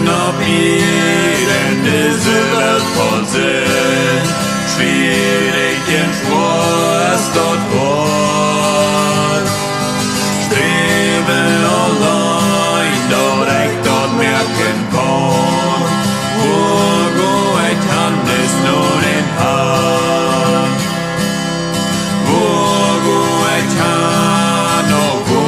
op i den disse påse, schwierigen Schwurst dort vor. Strebe allein, dort echt dort merken kann, wo go et hand ist nur den Haar. Wo go et hand, oh wo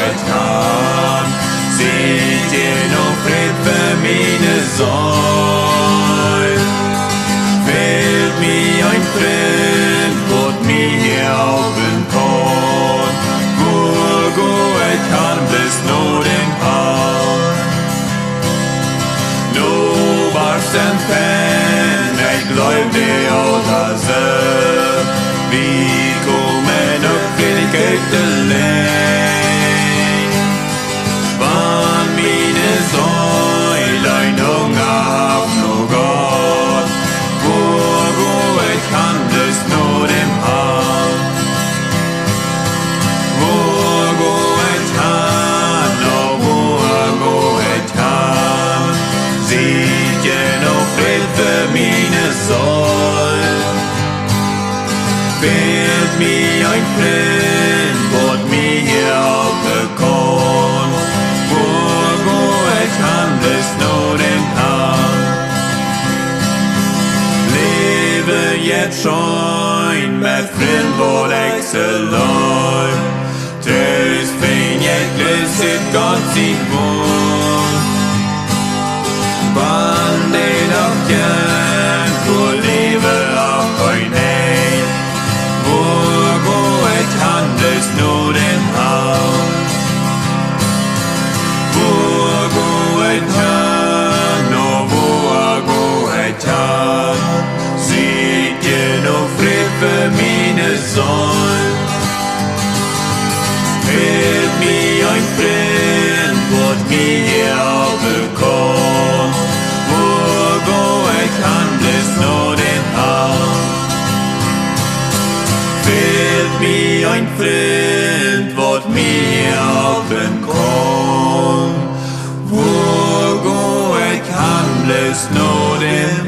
et hand, seht ihr noch Fried für meine Säule. Fehlt mir ein Freund, wo mir hier helfen kann, wo et kann bis nur den Haar. Nu warst ein Fan, ich glaub dir auch das wie kommen upp till Göttelen. Van mine säglein unga haft något, hvor et kan des nå dem ha. Hvor et kan, og hvor et kan, siegen og fred för mine säg. Fehlt mir ein Freund, wo mir hier aufgekommen, wo et kann des nur den Tag. Lebe jetzt schon mit Freund, wo excellent, das fin jeg glöset Gott sin Mund. Wann det doch gern, wo lebe auf ein Heim, Handels nur den Haus. Wo et kann, wo et kann, sieht ihr noch Fried für meine Säule. Fehlt mir ein Freund, wo mir hier aufgekommen, wo et kann, des nur den Haus. Fehlt mir ein Freund, wo mir helfen kann, wo et kann, bless nur den